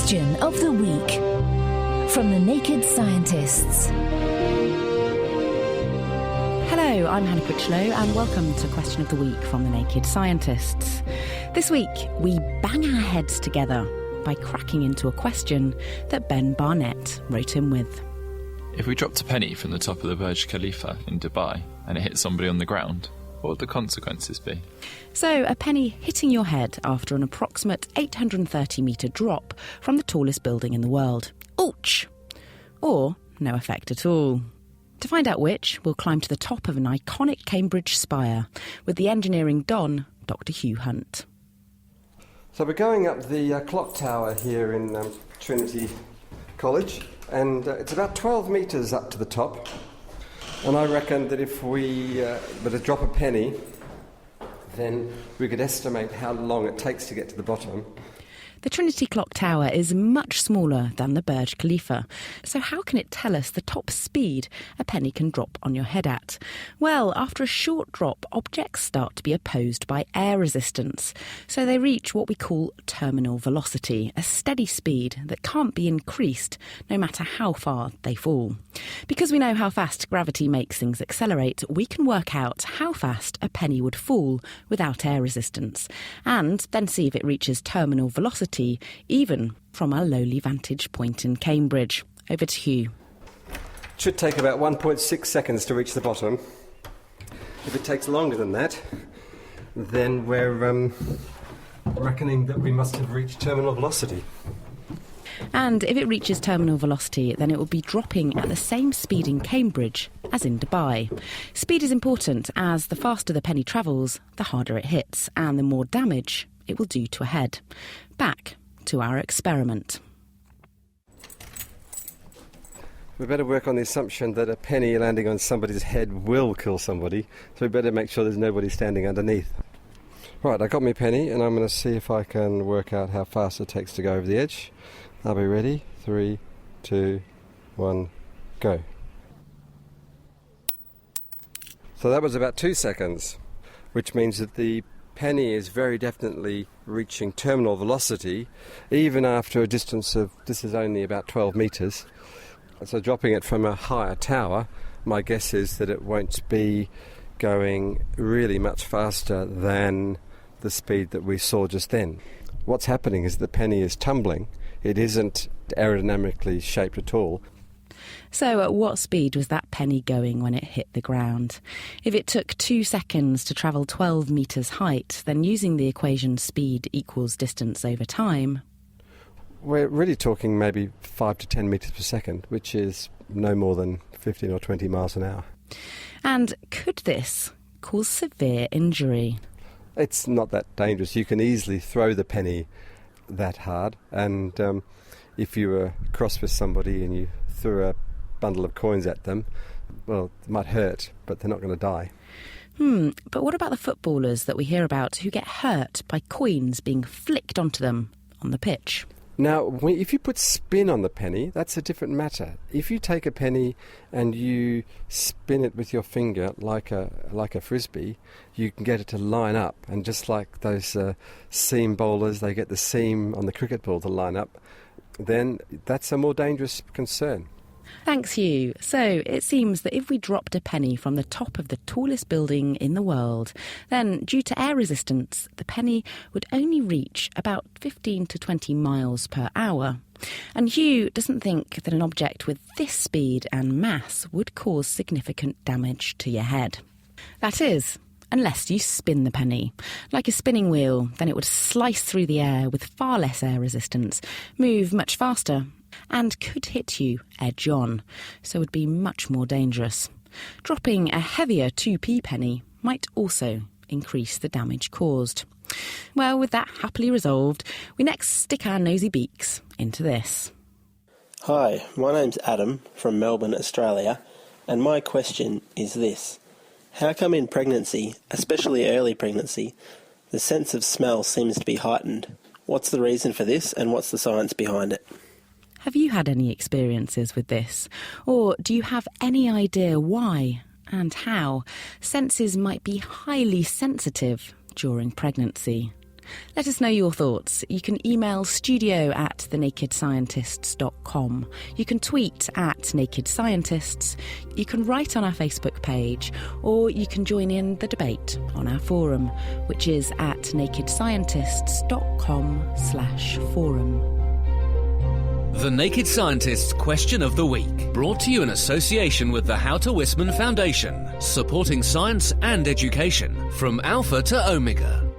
Question of the Week from the Naked Scientists. Hello, I'm Hannah Critchlow and welcome to Question of the Week from the Naked Scientists. This week, we bang our heads together by cracking into a question that Ben Barnett wrote in with. If we dropped a penny from the top of the Burj Khalifa in Dubai and it hit somebody on the ground, what would the consequences be? So, a penny hitting your head after an approximate 830-metre drop from the tallest building in the world. Ouch! Or no effect at all. To find out which, we'll climb to the top of an iconic Cambridge spire with the engineering don, Dr. Hugh Hunt. So we're going up the clock tower here in Trinity College, and it's about 12 metres up to the top. And I reckon that if we were to drop a penny, then we could estimate how long it takes to get to the bottom. The Trinity Clock Tower is much smaller than the Burj Khalifa, so how can it tell us the top speed a penny can drop on your head at? Well, after a short drop, objects start to be opposed by air resistance, so they reach what we call terminal velocity, a steady speed that can't be increased no matter how far they fall. Because we know how fast gravity makes things accelerate, we can work out how fast a penny would fall without air resistance, and then see if it reaches terminal velocity even from our lowly vantage point in Cambridge. Over to Hugh. It should take about 1.6 seconds to reach the bottom. If it takes longer than that, then we're reckoning that we must have reached terminal velocity. And if it reaches terminal velocity, then it will be dropping at the same speed in Cambridge as in Dubai. Speed is important, as the faster the penny travels, the harder it hits, and the more damage it will do to a head. Back to our experiment. We better work on the assumption that a penny landing on somebody's head will kill somebody, so we better make sure there's nobody standing underneath. Right, I got my penny, and I'm going to see if I can work out how fast it takes to go over the edge. I'll be ready. 3, 2, 1, go. So that was about 2 seconds, which means that the penny is very definitely reaching terminal velocity, even after a distance of, this is only about 12 metres. So dropping it from a higher tower, my guess is that it won't be going really much faster than the speed that we saw just then. What's happening is the penny is tumbling. It isn't aerodynamically shaped at all. So at what speed was that penny going when it hit the ground? If it took 2 seconds to travel 12 metres height, then using the equation speed equals distance over time. We're really talking maybe 5 to 10 metres per second, which is no more than 15 or 20 miles an hour. And could this cause severe injury? It's not that dangerous. You can easily throw the penny that hard, and if you were cross with somebody and you threw a bundle of coins at them, well, it might hurt, but they're not going to die. But what about the footballers that we hear about who get hurt by coins being flicked onto them on the pitch? Now, if you put spin on the penny, that's a different matter. If you take a penny and you spin it with your finger like a frisbee, you can get it to line up. And just like those seam bowlers, they get the seam on the cricket ball to line up, then that's a more dangerous concern. Thanks, Hugh. So it seems that if we dropped a penny from the top of the tallest building in the world, then due to air resistance, the penny would only reach about 15 to 20 miles per hour. And Hugh doesn't think that an object with this speed and mass would cause significant damage to your head. That is, unless you spin the penny. Like a spinning wheel, then it would slice through the air with far less air resistance, move much faster, and could hit you edge on, so would be much more dangerous. Dropping a heavier 2p penny might also increase the damage caused. Well, with that happily resolved, we next stick our nosy beaks into this. Hi, my name's Adam from Melbourne, Australia, and my question is this. How come in pregnancy, especially early pregnancy, the sense of smell seems to be heightened? What's the reason for this, and what's the science behind it? Have you had any experiences with this? Or do you have any idea why and how senses might be highly sensitive during pregnancy? Let us know your thoughts. You can email studio@thenakedscientists.com. You can tweet @nakedscientists. You can write on our Facebook page, or you can join in the debate on our forum, which is at nakedscientists.com/forum. The Naked Scientist's Question of the Week, brought to you in association with the Houter Wisman Foundation, supporting science and education from Alpha to Omega.